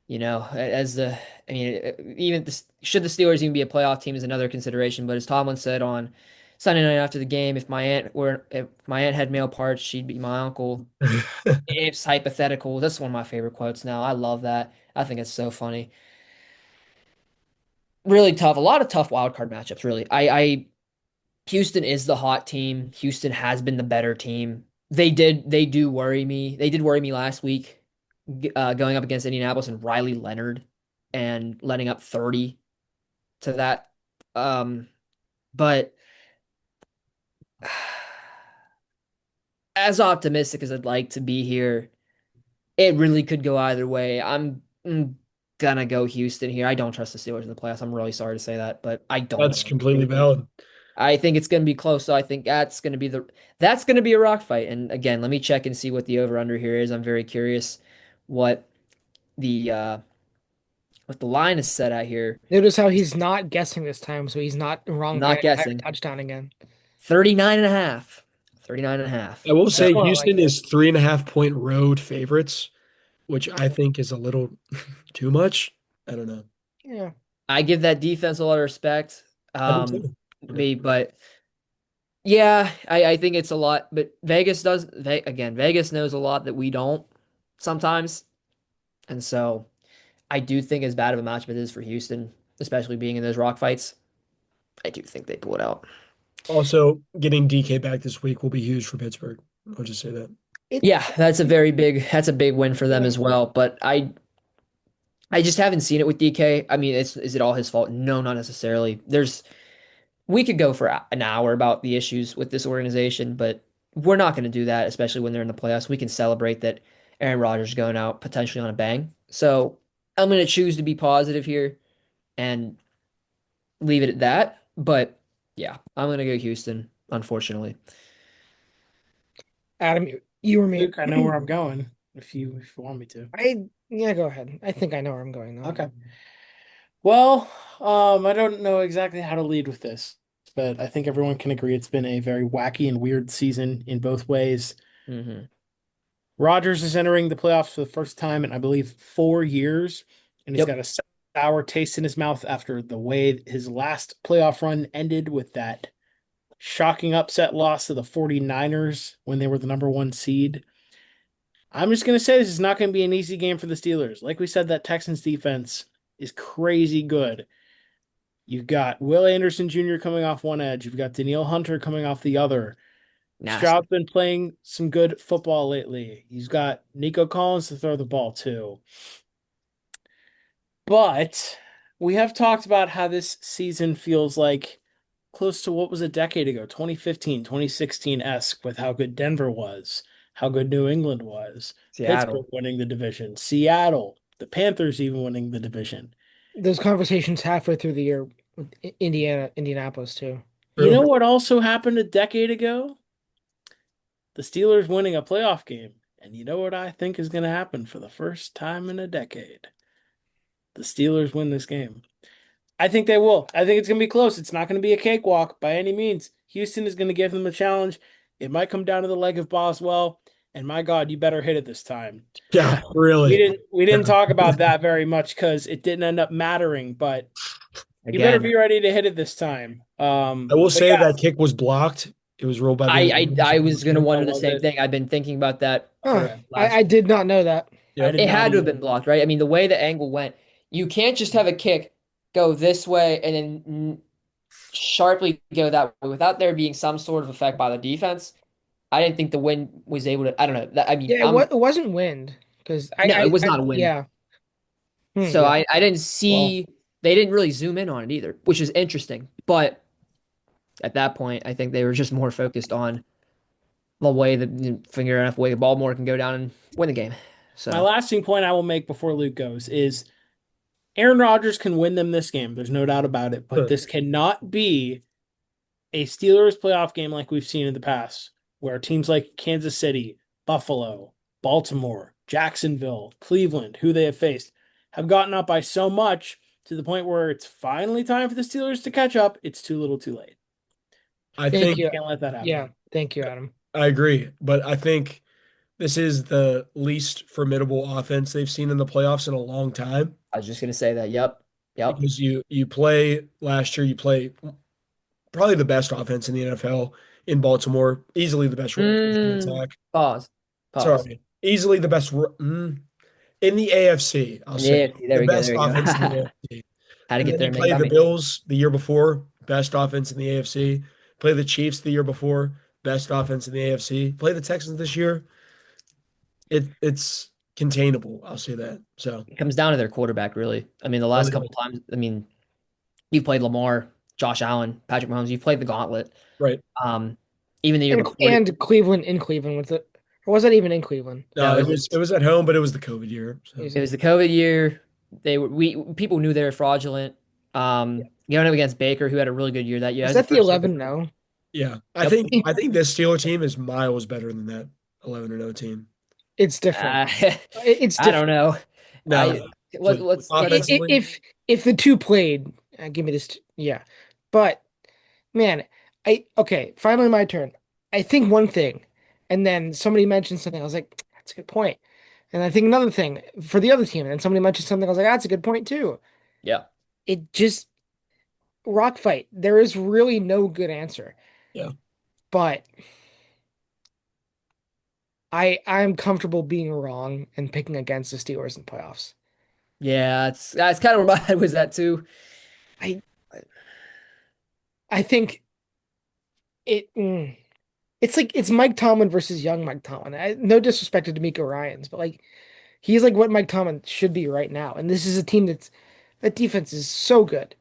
as I mean, even this, should the Steelers even be a playoff team is another consideration. But as Tomlin said on Sunday night after the game, if my aunt had male parts, she'd be my uncle. It's hypothetical. That's one of my favorite quotes now. I love that. I think it's so funny. Really tough. A lot of tough wild card matchups. Really, Houston is the hot team. Houston has been the better team. They do worry me. They did worry me last week, going up against Indianapolis and Riley Leonard and letting up 30. to that. Um, but as optimistic as I'd like to be here, it really could go either way. I'm gonna go Houston here. I don't trust the Steelers in the playoffs. I'm really sorry to say that, but I don't That's trust completely them. valid. I think it's gonna be close, so I think that's gonna be a rock fight. And again, let me check and see what the over under here is. I'm very curious what the uh what the line is set at here. Notice how he's not guessing this time, so he's not wrong by Not an entire guessing. touchdown again. 39 and a half. 39 and a half. I will That's say more like Houston it. is 3.5 point road favorites, which I think is a little too much. I don't know. Yeah. I give that defense a lot of respect. I do too. Yeah. But yeah, I think it's a lot. But again, Vegas knows a lot that we don't sometimes. And so I do think as bad of a matchup it is for Houston, especially being in those rock fights, I do think they pull it out. Also, getting DK back this week will be huge for Pittsburgh. I'll just say that. It Yeah, that's a big win for them yeah. as well. But I just haven't seen it with DK. I mean, is it all his fault? No, not necessarily. We could go for an hour about the issues with this organization, but we're not going to do that, especially when they're in the playoffs. We can celebrate that Aaron Rodgers is going out potentially on a bang. So I'm going to choose to be positive here and leave it at that. But yeah, I'm going to go Houston, unfortunately. Adam, you or me? Luke, I know where I'm going if you want me to. Yeah, go ahead. I think I know where I'm going though. Okay. Well, I don't know exactly how to lead with this, but I think everyone can agree it's been a very wacky and weird season in both ways. Hmm. Rodgers is entering the playoffs for the first time in, I believe, 4 years, and he's got Yep. a sour taste in his mouth after the way his last playoff run ended with that shocking upset loss to the 49ers when they were the number one seed. I'm just going to say this is not going to be an easy game for the Steelers. Like we said, that Texans defense is crazy good. You've got Will Anderson Jr. coming off one edge. You've got Danielle Hunter coming off the other. Nasty. Stroud's been playing some good football lately. He's got Nico Collins to throw the ball to. But we have talked about how this season feels like close to what was a decade ago, 2015, 2016-esque, with how good Denver was, how good New England was, Pittsburgh Seattle. winning the division, Seattle, the Panthers even winning the division. Those conversations halfway through the year with Indianapolis too. You know True. what also happened a decade ago? The Steelers winning a playoff game. And you know what I think is going to happen for the first time in a decade? The Steelers win this game. I think they will. I think it's going to be close. It's not going to be a cakewalk by any means. Houston is going to give them a challenge. It might come down to the leg of Boswell. And my God, you better hit it this time. Yeah, We really. didn't Yeah. talk about that very much because it didn't end up mattering, but you better Again, be ready to hit it this time. I will But say yeah, that kick was blocked. It was ruled by the I was gonna English. I wonder the love same it. thing. I've been thinking about that Huh. for I last. did not know that. I Yep. did It not had to have either. been blocked, right? I mean, the way the angle went, you can't just have a kick go this way and then sharply go that way without there being some sort of effect by the defense. I didn't think the wind was able to. I don't know. I mean, Yeah, it wasn't wind because no, it was not a win. yeah. So Yeah. I didn't Well, see. They didn't really zoom in on it either, which is interesting. But at that point, I think they were just more focused on the way that figuring out a way Baltimore can go down and win the game. my So lasting point I will make before Luke goes is Aaron Rodgers can win them this game. There's no doubt about it. But Huh. this cannot be a Steelers playoff game like we've seen in the past, where teams like Kansas City, Buffalo, Baltimore, Jacksonville, Cleveland, who they have faced, have gotten up by so much to the point where it's finally time for the Steelers to catch up. It's too little too late. I Thank think you. Can't let that Yeah, happen. thank you, Adam. I agree, but I think this is the least formidable offense they've seen in the playoffs in a long time I was just gonna say that. Yep, yep. because you play last year, you play probably the best offense in the NFL in Baltimore, easily the best rushing Mm, attack. pause. Pause. Sorry, easily the best in the AFC. I'll say Yeah, there the we go. best There we go. offense in the AFC. Had to And get then there, you man. You play got the me. Bills the year before, best offense in the AFC. Play the Chiefs the year before, best offense in the AFC. Play the Texans this year. It's containable. I'll say that. So It comes down to their quarterback, really. I mean, the last really, couple times, I mean, You've played Lamar, Josh Allen, Patrick Mahomes. You've played the gauntlet. Right. Um, even the year And before, and Cleveland in Cleveland was it, or was that even in Cleveland? No, no, it was at home, but it was the COVID year. So it was the COVID year. They were we people knew they were fraudulent. Going up against Baker, who had a really good year that year. That Was was the that the first year. 11? No. yeah, I Yep. think I think this Steeler team is miles better than that 11-0 team. It's different. Uh, It's I don't different. know. No, I what's offensively, If the two played, give me this. Yeah, but man, I okay. Finally, my turn. I think one thing, and then somebody mentioned something. I was like, that's a good point. And I think another thing for the other team, and then somebody mentioned something. I was like, that's a good point too. yeah, It just rock fight. There is really no good answer, yeah. but I'm comfortable being wrong and picking against the Steelers in playoffs. yeah. That's kind of where my head was at too. I I think it. It's like it's Mike Tomlin versus young Mike Tomlin. No disrespect to D'Amico Ryans, but like he's like what Mike Tomlin should be right now. And this is a team that defense is so good.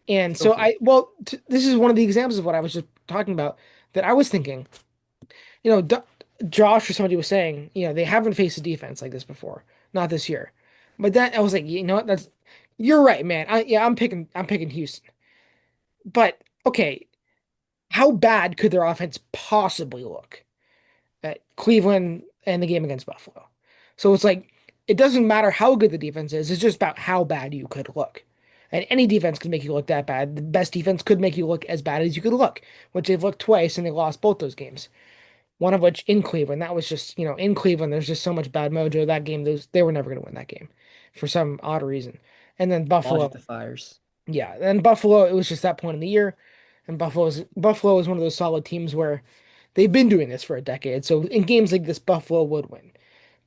And so Filthy. this is one of the examples of what I was just talking about that I was thinking. You know, Josh or somebody was saying, they haven't faced a defense like this before, not this year. But then I was like, you know what? That's you're right, man. I'm picking Houston. But okay, how bad could their offense possibly look at Cleveland and the game against Buffalo? So it's like it doesn't matter how good the defense is, it's just about how bad you could look. And any defense could make you look that bad. The best defense could make you look as bad as you could look, which they've looked twice and they lost both those games. One of which in Cleveland. That was just, in Cleveland, there's just so much bad mojo. That game, they were never going to win that game for some odd reason. And then Logic Buffalo, the fires. yeah. Then Buffalo, it was just that point in the year. And Buffalo is one of those solid teams where they've been doing this for a decade. So in games like this, Buffalo would win.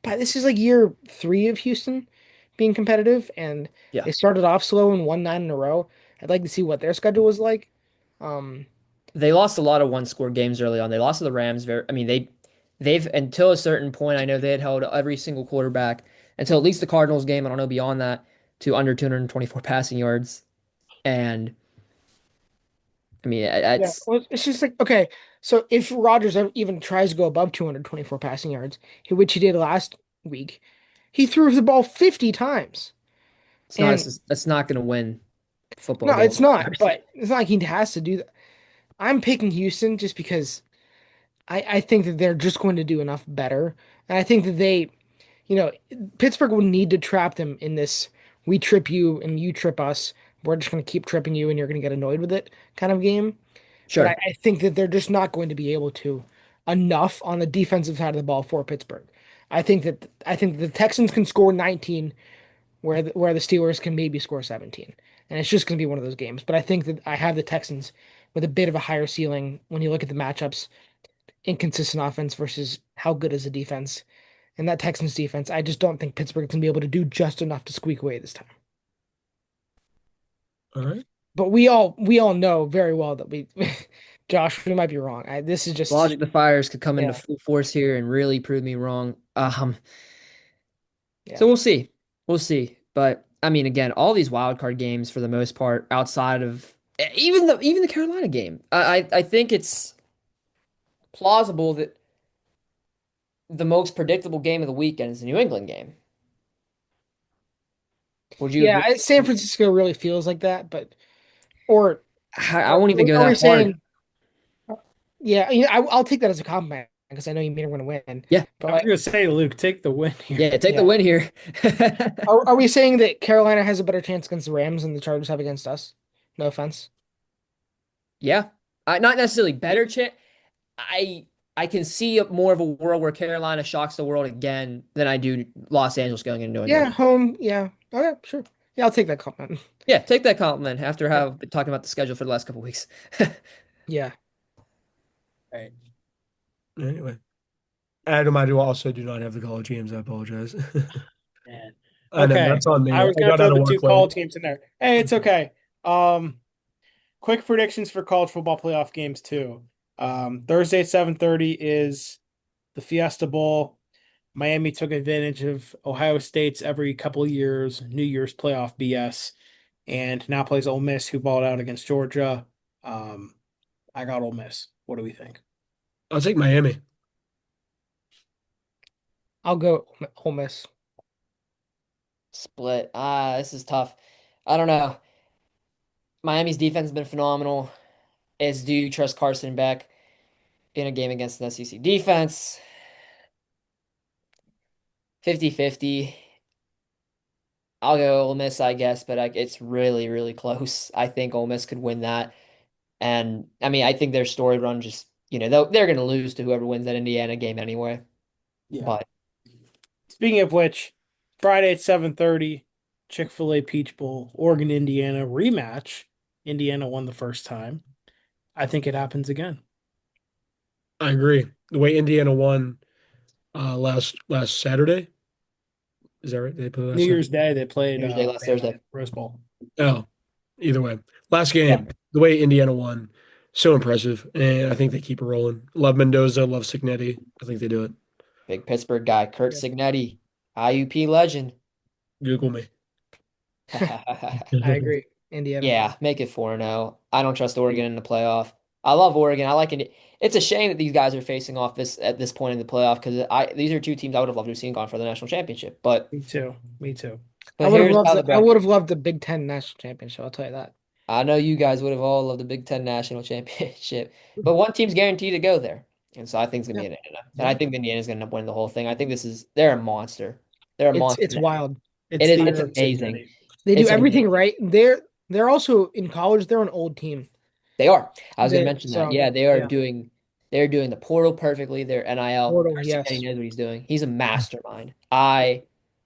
But this is like year three of Houston being competitive, and Yeah. they started off slow and won nine in a row. I'd like to see what their schedule was like. Um, They lost a lot of one-score games early on. They lost to the Rams. I mean, they've until a certain point. I know they had held every single quarterback until at least the Cardinals game. I don't know beyond that to under 224 passing yards. And I mean, Yeah, that's well, it's just like okay. So if Rodgers even tries to go above 224 passing yards, which he did last week, he threw the ball 50 times. it's not And that's not going to win football no, it's games. not. But it's not like he has to do that. I'm picking Houston just because I think that they're just going to do enough better, and I think that you know, Pittsburgh would need to trap them in this. We trip you and you trip us. We're just going to keep tripping you, and you're going to get annoyed with it kind of game. But I, Sure, I think that they're just not going to be able to enough on the defensive side of the ball for Pittsburgh. I think the Texans can score 19 where the Steelers can maybe score 17. And it's just going to be one of those games. But I think that I have the Texans with a bit of a higher ceiling when you look at the matchups, inconsistent offense versus how good is the defense. And that Texans defense, I just don't think Pittsburgh can be able to do just enough to squeak away this time. All right. But we all know very well that Josh, we might be wrong. This is just logic the fires could come into yeah, full force here and really prove me wrong. yeah. So we'll see, we'll see. But I mean, again, all these wild card games for the most part, outside of even the Carolina game, I think it's plausible that the most predictable game of the weekend is the New England game. Would you Yeah, agree? San Francisco really feels like that, but or I or won't even go are we that hard. saying yeah, I'll take that as a compliment because I know you mean we're going to win. Yeah, But I was like, gonna say, Luke, take the win here. yeah, take the yeah, win here. are we saying that Carolina has a better chance against the Rams than the Chargers have against us? No offense. Yeah, not necessarily better chance. I I can see more of a world where Carolina shocks the world again than I do Los Angeles going into New Yeah, England. home. Yeah. Okay, sure. Yeah, I'll take that compliment. Yeah, take that compliment after Yeah. have been talking about the schedule for the last couple weeks. Yeah. Right. Anyway, Adam, I do not have the college games. I apologize. Man. I know Okay. that's on me. I was I gonna got throw out of the work two late. college teams in there. Hey, it's okay. Quick predictions for college football playoff games too. Thursday at 7:30 is the Fiesta Bowl. Miami took advantage of Ohio State's every couple of years New Year's playoff BS and now plays Ole Miss, who balled out against Georgia. Um, I got Ole Miss. What do we think? I'll take Miami. I'll go Ole Miss. Split. This is tough. I don't know. Miami's defense has been phenomenal. As do you trust Carson Beck in a game against an SEC defense? 50-50. I'll go Ole Miss, I guess, but it's really, really close. I think Ole Miss could win that. And I mean, I think their story run just, they're going to lose to whoever wins that Indiana game anyway. Yeah. But Speaking of which, Friday at 7:30, Chick-fil-A Peach Bowl, Oregon, Indiana rematch. Indiana won the first time. I think it happens again. I agree. The way Indiana won last Saturday. Is that right? They played New last Saturday. Year's Day, they played Thursday, last Bama Thursday. at Rose Bowl. Oh, either way. Last Yeah. game, the way Indiana won, so impressive. And I think they keep it rolling. Love Mendoza, love Signetti. I think they do it. Big Pittsburgh guy, Kurt Yeah. Signetti, IUP legend. Google me. I agree. Indiana. Yeah, make it 4-0. I don't trust Oregon in the playoff. I love Oregon. I like it. It's a shame that these guys are facing off this at this point in the playoff because these are two teams I would have loved to have seen gone for the national championship. But Me too. Me too. I but would have here's loved how the the, I would bracket. have loved the Big Ten national championship. I'll tell you that. I know you guys would have all loved the Big Ten national championship, but one team's guaranteed to go there, and so I think it's gonna Yeah, be Indiana. And I Yeah. think Indiana's gonna end up winning the whole thing. I think they're a monster. They're a monster. it's wild. It It's is. the It's year of amazing. Signetti. They do It's everything amazing. right. They're also in college. They're an old team. They are. I was going to They mention that. so Yeah, yeah. they're doing the portal perfectly. Their NIL. Portal, Garcia yes. knows what he's doing. He's a mastermind. I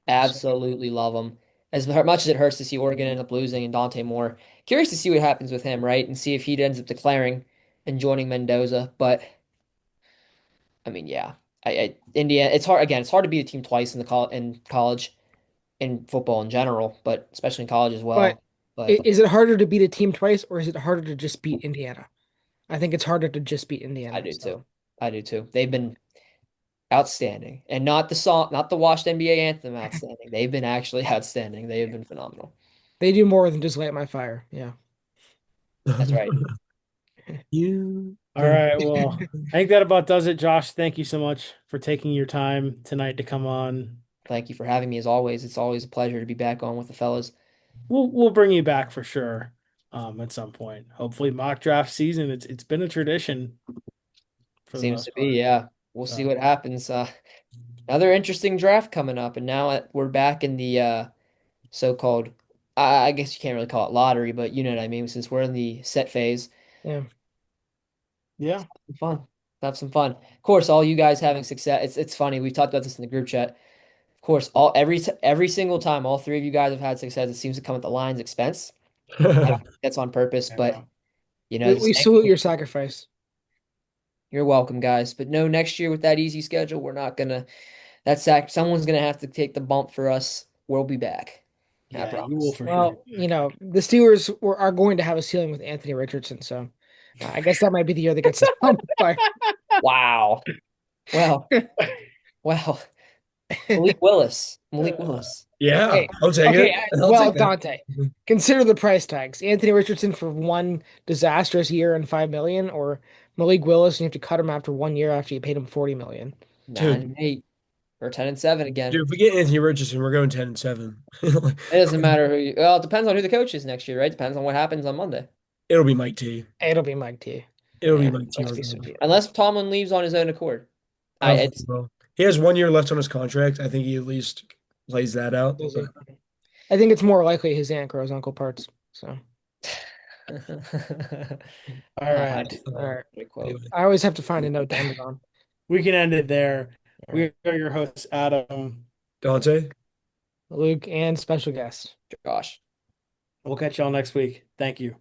So absolutely love him. As much as it hurts to see Oregon end up losing and Dante Moore, curious to see what happens with him, right? And see if he ends up declaring and joining Mendoza. But I mean, yeah, India. It's hard again. It's hard to beat a team twice in in college, in football in general, but especially in college as but well. But is it harder to beat a team twice or is it harder to just beat Indiana? I think it's harder to just beat I Indiana. do So too. I do too. They've been outstanding. And not the song, not the washed NBA anthem outstanding. They've been actually outstanding. They have been phenomenal. they do more than just light my fire. Yeah. That's right. You. All right. Well, I think that about does it, Josh. Thank you so much for taking your time tonight to come on. Thank you for having me as always. It's always a pleasure to be back on with the fellas. We'll bring you back for sure at some point. Hopefully mock draft season. It's been a tradition for the Seems to most be, part. yeah. We'll see So what happens. Another interesting draft coming up, and now we're back in the so-called, I guess you can't really call it lottery, but you know what I mean, since we're in the set phase. Yeah. yeah. Fun. Have some fun. Of course, all you guys having success. It's funny. We talked about this in the group chat. Of course, every single time all three of you guys have had success, it seems to come at the Lions' expense. I don't think that's on purpose, but Yeah. this We next salute year, your sacrifice. you're welcome, guys. But no, next year with that easy schedule, we're not gonna. Someone's gonna have to take the bump for us. We'll be back. I Yeah, you will promise. for sure. Well, the Steelers are going to have a ceiling with Anthony Richardson, so I guess that might be the year that gets stomped by. Wow. Well, well. Malik Willis. Malik Willis. Yeah, Hey, I'll take okay, it. I'll well, take that. Dante, consider the price tags. Anthony Richardson for one disastrous year and 5 million, or Malik Willis, and you have to cut him after 1 year after you paid him 40 million. 9-8 or 10-7 again. Dude, if we get Anthony Richardson, we're going 10-7. It doesn't matter who you. Well, it depends on who the coach is next year, right? Depends on what happens on Monday. It'll be Mike T. It'll be Mike T. It'll be Yeah, Mike T. Let's be regardless. serious. unless Tomlin leaves on his own accord. I I don't think he it's will. He has 1 year left on his contract. I think he at least plays that out. Does he? I think it's more likely his aunt grows uncle parts. So, All right. all right. Great quote. Anyway, I always have to find a note to end it on. We can end it there. All We right, are your hosts, Adam. Dante. Luke and special guest. Josh. We'll catch y'all next week. Thank you.